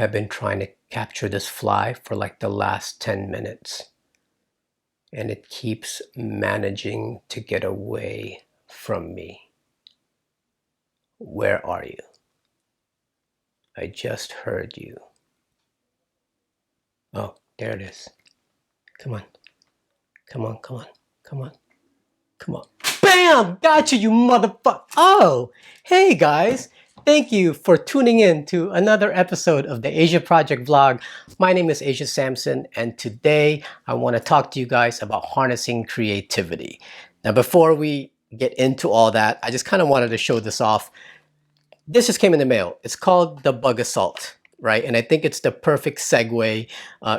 have been trying to capture this fly for like the last 10 minutes, and it keeps managing to get away from me. Where are you? I just heard you. Oh, there it is. Come on. Come on, come on, come on, come on. Bam! Gotcha, you motherfucker. Oh, hey guys. Thank you for tuning in to another episode of the Asia Project vlog. My name is Asia Sampson, and today I want to talk to you guys about harnessing creativity. Now, before we get into all that, I just kind of wanted to show this off. This just came in the mail. It's called the Bug Assault, right? And I think it's the perfect segue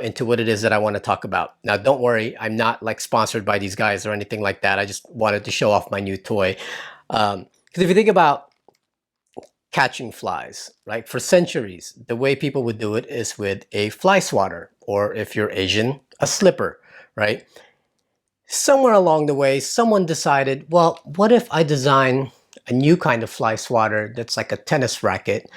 into what it is that I want to talk about. Now, don't worry, I'm not like sponsored by these guys or anything like that. I just wanted to show off my new toy. Because if you think about catching flies, right? For centuries, the way people would do it is with a fly swatter, or if you're Asian, a slipper, right? Somewhere along the way, someone decided, well, what if I design a new kind of fly swatter that's like a tennis racket,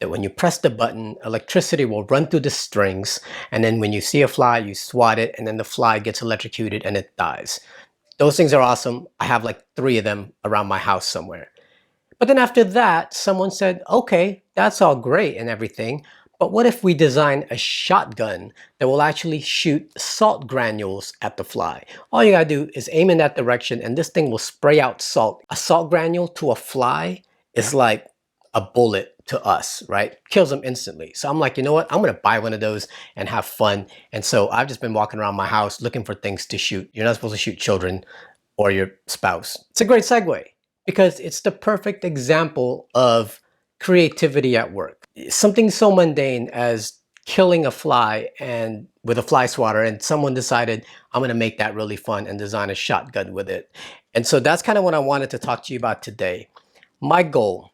that when you press the button, electricity will run through the strings, and then when you see a fly, you swat it, and then the fly gets electrocuted and it dies. Those things are awesome. I have like 3 of them around my house somewhere. But then after that, someone said, okay, that's all great and everything, but what if we design a shotgun that will actually shoot salt granules at the fly? All you gotta do is aim in that direction and this thing will spray out salt. A salt granule to a fly is like a bullet to us, right? Kills them instantly. So I'm like, you know what? I'm gonna buy one of those and have fun. And so I've just been walking around my house looking for things to shoot. You're not supposed to shoot children or your spouse. It's a great segue because it's the perfect example of creativity at work. Something so mundane as killing a fly and with a fly swatter, and someone decided, I'm gonna make that really fun and design a shotgun with it. And so that's kind of what I wanted to talk to you about today. My goal,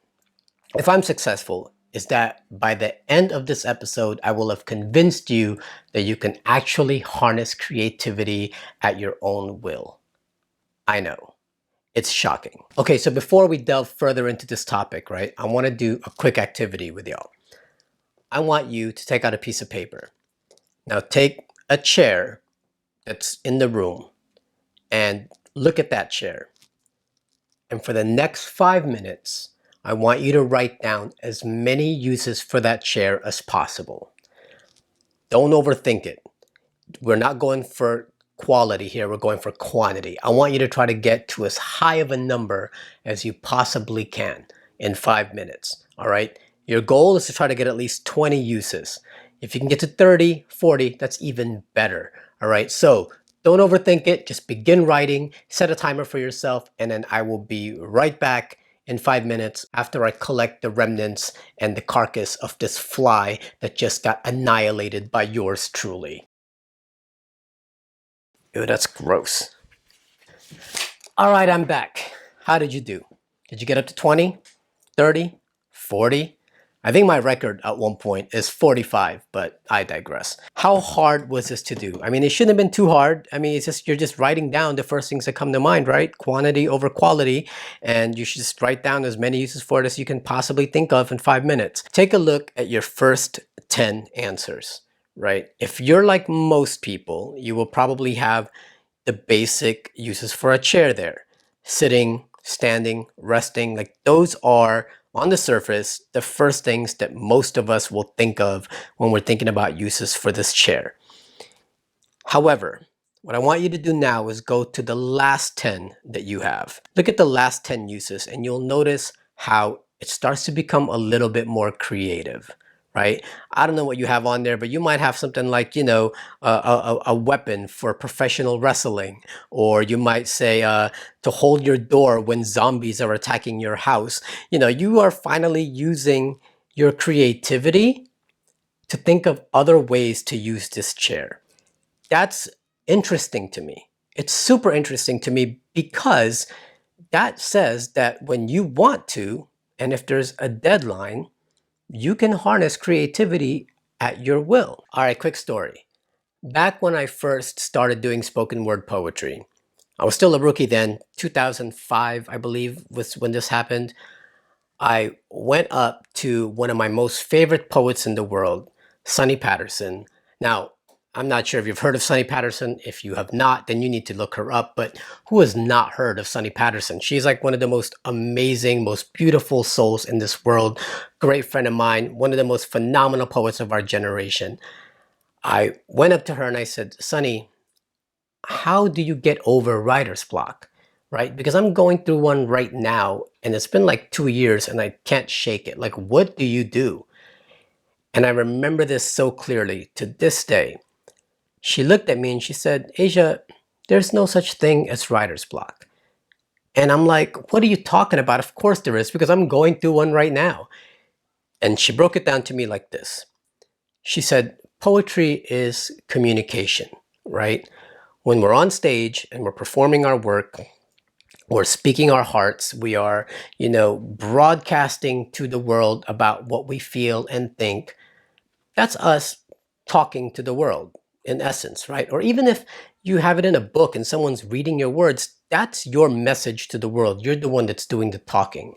if I'm successful, is that by the end of this episode, I will have convinced you that you can actually harness creativity at your own will. I know. It's shocking. Okay, so before we delve further into this topic, right, I want to do a quick activity with y'all. I want you to take out a piece of paper. Now take a chair that's in the room and look at that chair. And for the next 5 minutes, I want you to write down as many uses for that chair as possible. Don't overthink it. We're not going for quality here, we're going for quantity. I want you to try to get to as high of a number as you possibly can in 5 minutes, all right? Your goal is to try to get at least 20 uses. If you can get to 30, 40, that's even better, all right? So don't overthink it, just begin writing, set a timer for yourself, and then I will be right back in 5 minutes after I collect the remnants and the carcass of this fly that just got annihilated by yours truly. Ew, that's gross. All right, I'm back. How did you do? Did you get up to 20, 30, 40? I think my record at one point is 45, but I digress. How hard was this to do? I mean, it shouldn't have been too hard. I mean, it's just, you're just writing down the first things that come to mind, right? Quantity over quality, and you should just write down as many uses for it as you can possibly think of in 5 minutes. Take a look at your first 10 answers. Right? If you're like most people, you will probably have the basic uses for a chair there. Sitting, standing, resting, like those are on the surface the first things that most of us will think of when we're thinking about uses for this chair. However, what I want you to do now is go to the last 10 that you have. Look at the last 10 uses and you'll notice how it starts to become a little bit more creative. Right? I don't know what you have on there, but you might have something like, you know, a weapon for professional wrestling, or you might say to hold your door when zombies are attacking your house. You know, you are finally using your creativity to think of other ways to use this chair. That's interesting to me. It's super interesting to me because that says that when you want to, and if there's a deadline, you can harness creativity at your will. All right, quick story. Back when I first started doing spoken word poetry, I was still a rookie then, 2005, I believe, was when this happened. I went up to one of my most favorite poets in the world, Sonny Patterson. Now, I'm not sure if you've heard of Sonny Patterson. If you have not, then you need to look her up. But who has not heard of Sonny Patterson? She's like one of the most amazing, most beautiful souls in this world. Great friend of mine, one of the most phenomenal poets of our generation. I went up to her and I said, Sonny, how do you get over writer's block? Right? Because I'm going through one right now and it's been like 2 years and I can't shake it. Like, what do you do? And I remember this so clearly to this day. She looked at me and she said, Asia, there's no such thing as writer's block. And I'm like, what are you talking about? Of course there is, because I'm going through one right now. And she broke it down to me like this. She said, poetry is communication, right? When we're on stage and we're performing our work, we're speaking our hearts, we are, broadcasting to the world about what we feel and think. That's us talking to the world in essence, right? Or even if you have it in a book and someone's reading your words, that's your message to the world. You're the one that's doing the talking.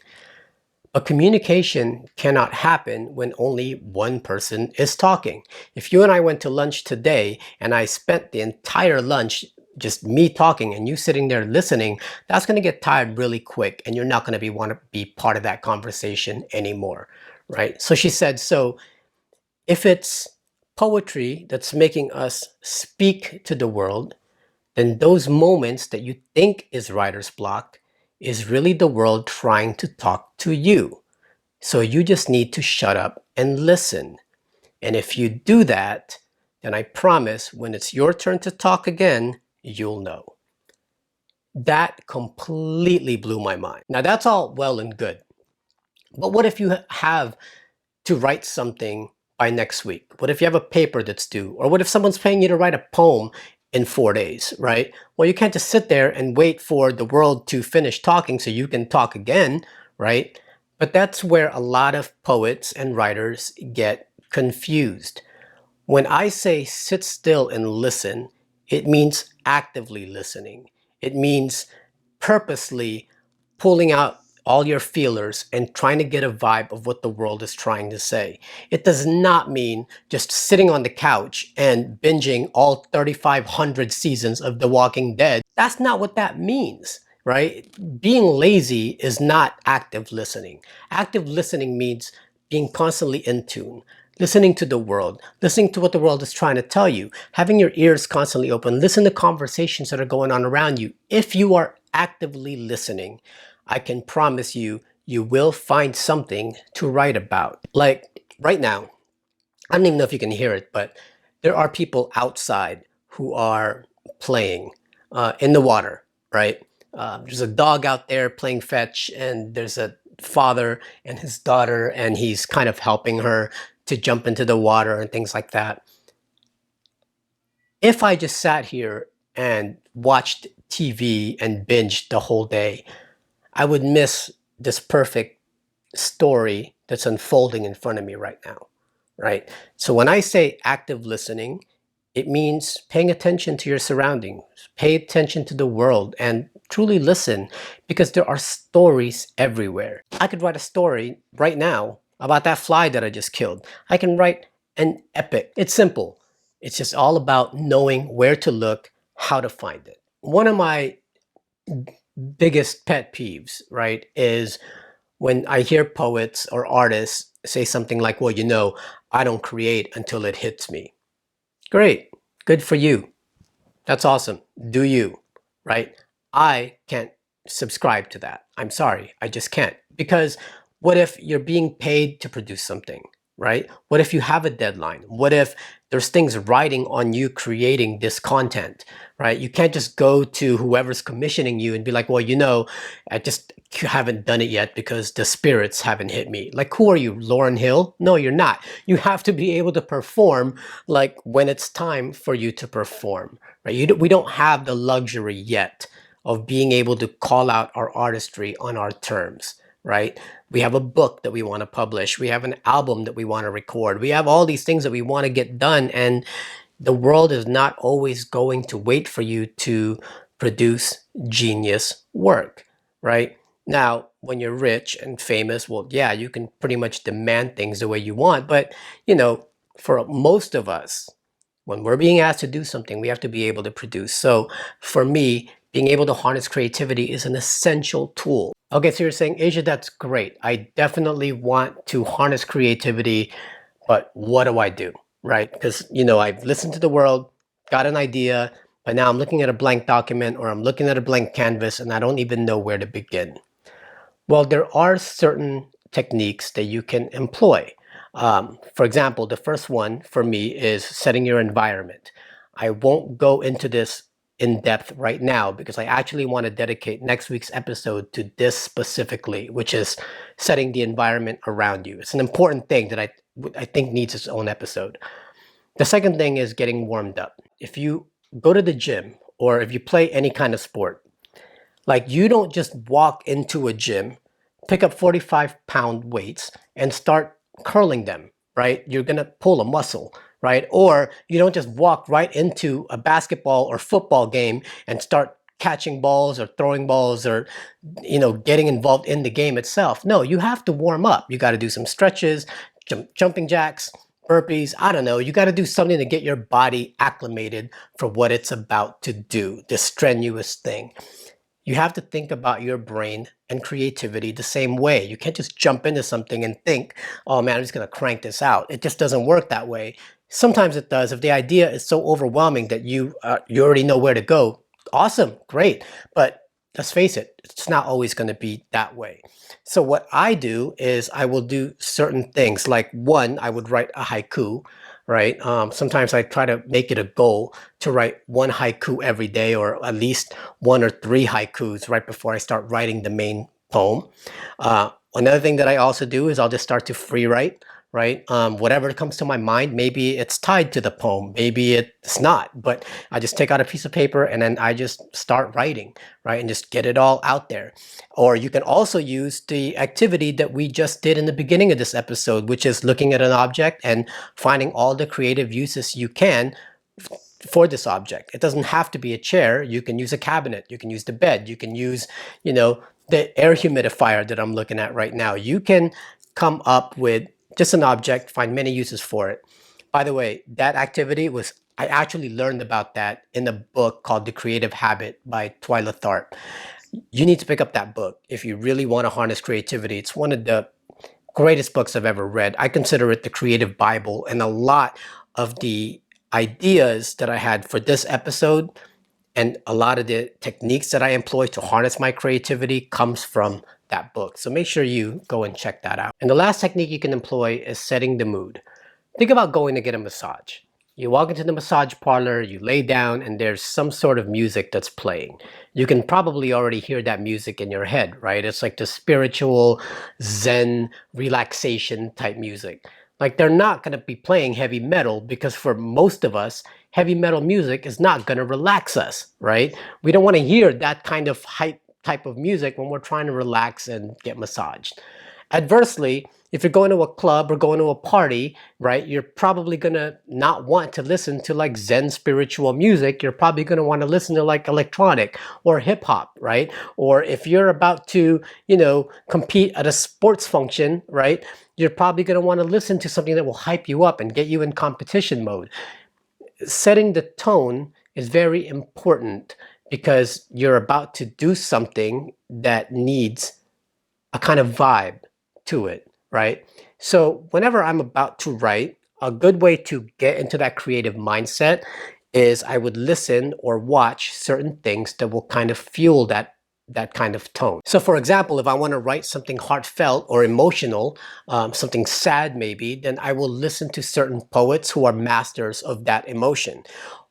But communication cannot happen when only one person is talking. If you and I went to lunch today and I spent the entire lunch just me talking and you sitting there listening, that's going to get tired really quick and you're not going to want to be part of that conversation anymore, right? So she said, so if it's poetry that's making us speak to the world, then those moments that you think is writer's block is really the world trying to talk to you. So you just need to shut up and listen. And if you do that, then I promise when it's your turn to talk again, you'll know. That completely blew my mind. Now that's all well and good. But what if you have to write something by next week? What if you have a paper that's due? Or what if someone's paying you to write a poem in 4 days, right? Well, you can't just sit there and wait for the world to finish talking so you can talk again, right? But that's where a lot of poets and writers get confused. When I say sit still and listen, it means actively listening. It means purposely pulling out all your feelers and trying to get a vibe of what the world is trying to say. It does not mean just sitting on the couch and binging all 3,500 seasons of The Walking Dead. That's not what that means, right? Being lazy is not active listening. Active listening means being constantly in tune, listening to the world, listening to what the world is trying to tell you, having your ears constantly open, listen to conversations that are going on around you. If you are actively listening, I can promise you, you will find something to write about. Like right now, I don't even know if you can hear it, but there are people outside who are playing in the water, right? There's a dog out there playing fetch, and there's a father and his daughter, and he's kind of helping her to jump into the water and things like that. If I just sat here and watched TV and binged the whole day, I would miss this perfect story that's unfolding in front of me right now, right? So when I say active listening, it means paying attention to your surroundings, pay attention to the world, and truly listen, because there are stories everywhere. I could write a story right now about that fly that I just killed. I can write an epic. It's simple. It's just all about knowing where to look, how to find it. One of my biggest pet peeves, right, is when I hear poets or artists say something like, well, I don't create until it hits me. Great. Good for you. That's awesome. Do you, right? I can't subscribe to that. I'm sorry. I just can't. Because what if you're being paid to produce something, right? What if you have a deadline? What if there's things riding on you creating this content, right? You can't just go to whoever's commissioning you and be like, well, I just haven't done it yet because the spirits haven't hit me. Like, who are you, Lauryn Hill? No, you're not. You have to be able to perform like when it's time for you to perform, right? We don't have the luxury yet of being able to call out our artistry on our terms, right? We have a book that we want to publish. We have an album that we want to record. We have all these things that we want to get done. And the world is not always going to wait for you to produce genius work, right? Now, when you're rich and famous, well, yeah, you can pretty much demand things the way you want. But, for most of us, when we're being asked to do something, we have to be able to produce. So for me, being able to harness creativity is an essential tool. Okay, so you're saying, Asia, that's great. I definitely want to harness creativity, but what do I do? Right? Because, I've listened to the world, got an idea, but now I'm looking at a blank document or I'm looking at a blank canvas and I don't even know where to begin. Well, there are certain techniques that you can employ. For example, the first one for me is setting your environment. I won't go into this in depth right now because I actually want to dedicate next week's episode to this specifically, which is setting the environment around you. It's an important thing that I think needs its own episode. The second thing is getting warmed up. If you go to the gym or if you play any kind of sport, like you don't just walk into a gym, pick up 45-pound weights and start curling them, right? You're gonna pull a muscle, right? Or you don't just walk right into a basketball or football game and start catching balls or throwing balls or getting involved in the game itself. No, you have to warm up. You got to do some stretches, jumping jacks, burpees. I don't know. You got to do something to get your body acclimated for what it's about to do, this strenuous thing. You have to think about your brain and creativity the same way. You can't just jump into something and think, oh man, I'm just going to crank this out. It just doesn't work that way. Sometimes it does. If the idea is so overwhelming that you already know where to go, awesome, great. But let's face it, it's not always going to be that way. So what I do is I will do certain things. Like one, I would write a haiku, right? Sometimes I try to make it a goal to write one haiku every day, or at least 1 or 3 haikus right before I start writing the main poem. Another thing that I also do is I'll just start to free write, right? Whatever comes to my mind, maybe it's tied to the poem, maybe it's not, but I just take out a piece of paper and then I just start writing, right? And just get it all out there. Or you can also use the activity that we just did in the beginning of this episode, which is looking at an object and finding all the creative uses you can for this object. It doesn't have to be a chair. You can use a cabinet. You can use the bed. You can use, the air humidifier that I'm looking at right now. You can come up with just an object, find many uses for it. By the way, that activity I actually learned about that in a book called The Creative Habit by Twyla Tharp. You need to pick up that book if you really want to harness creativity. It's one of the greatest books I've ever read. I consider it the creative Bible, and a lot of the ideas that I had for this episode and a lot of the techniques that I employ to harness my creativity comes from that book. So make sure you go and check that out. And the last technique you can employ is setting the mood. Think about going to get a massage. You walk into the massage parlor, you lay down, and there's some sort of music that's playing. You can probably already hear that music in your head, right? It's like the spiritual, Zen, relaxation type music. Like they're not going to be playing heavy metal because for most of us, heavy metal music is not going to relax us, right? We don't want to hear that kind of hype type of music when we're trying to relax and get massaged. Adversely, if you're going to a club or going to a party, right, you're probably going to not want to listen to like Zen spiritual music. You're probably going to want to listen to like electronic or hip hop, right? Or if you're about to, compete at a sports function, right, you're probably going to want to listen to something that will hype you up and get you in competition mode. Setting the tone is very important because you're about to do something that needs a kind of vibe to it, right? So whenever I'm about to write, a good way to get into that creative mindset is I would listen or watch certain things that will kind of fuel that kind of tone. So for example, if I want to write something heartfelt or emotional, something sad maybe, then I will listen to certain poets who are masters of that emotion.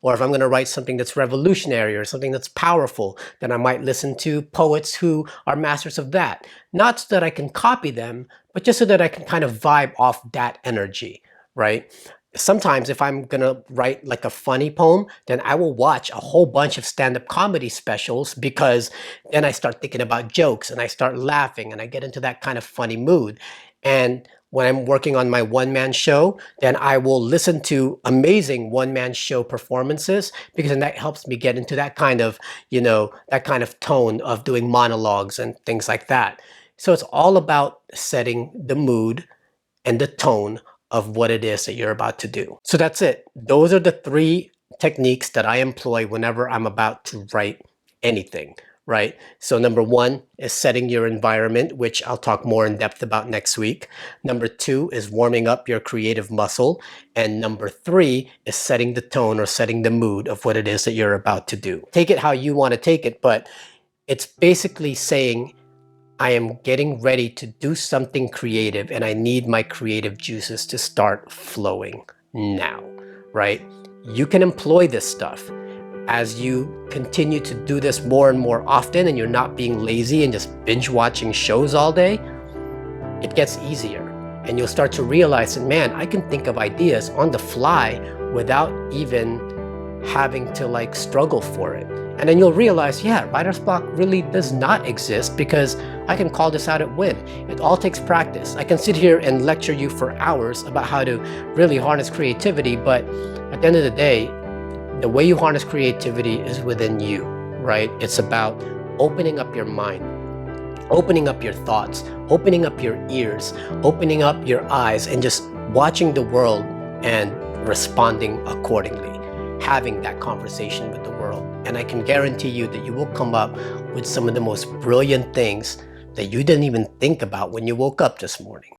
Or if I'm going to write something that's revolutionary or something that's powerful, then I might listen to poets who are masters of that. Not so that I can copy them, but just so that I can kind of vibe off that energy, right? Sometimes if I'm going to write like a funny poem, then I will watch a whole bunch of stand-up comedy specials because then I start thinking about jokes and I start laughing and I get into that kind of funny mood. And when I'm working on my one-man show, then I will listen to amazing one-man show performances because then that helps me get into that kind of, that kind of tone of doing monologues and things like that. So it's all about setting the mood and the tone of what it is that you're about to do. So that's it. Those are the 3 techniques that I employ whenever I'm about to write anything, right? So number 1 is setting your environment, which I'll talk more in depth about next week. Number 2 is warming up your creative muscle. And number 3 is setting the tone or setting the mood of what it is that you're about to do. Take it how you want to take it, but it's basically saying, I am getting ready to do something creative and I need my creative juices to start flowing now, right? You can employ this stuff as you continue to do this more and more often and you're not being lazy and just binge watching shows all day. It gets easier and you'll start to realize that, man, I can think of ideas on the fly without even having to like struggle for it. And then you'll realize, yeah, writer's block really does not exist because I can call this out at whim. It all takes practice. I can sit here and lecture you for hours about how to really harness creativity, but at the end of the day, the way you harness creativity is within you, right? It's about opening up your mind, opening up your thoughts, opening up your ears, opening up your eyes, and just watching the world and responding accordingly. Having that conversation with the world. And I can guarantee you that you will come up with some of the most brilliant things that you didn't even think about when you woke up this morning.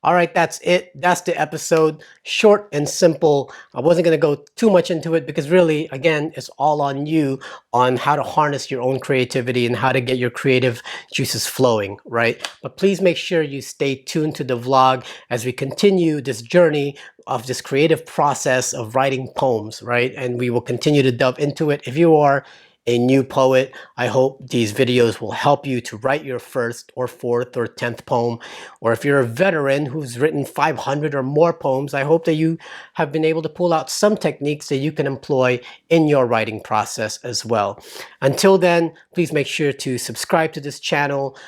All right, that's it. That's the episode. Short and simple. I wasn't going to go too much into it because really, again, it's all on you on how to harness your own creativity and how to get your creative juices flowing, right? But please make sure you stay tuned to the vlog as we continue this journey of this creative process of writing poems, right? And we will continue to delve into it. If you are a new poet, I hope these videos will help you to write your first or fourth or 10th poem. Or if you're a veteran who's written 500 or more poems, I hope that you have been able to pull out some techniques that you can employ in your writing process as well. Until then, please make sure to subscribe to this channel,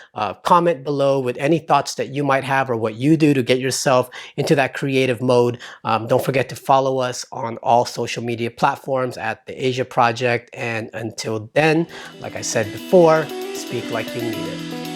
comment below with any thoughts that you might have or what you do to get yourself into that creative mode. Don't forget to follow us on all social media platforms at The Asia Project. And until then, like I said before, speak like you mean it.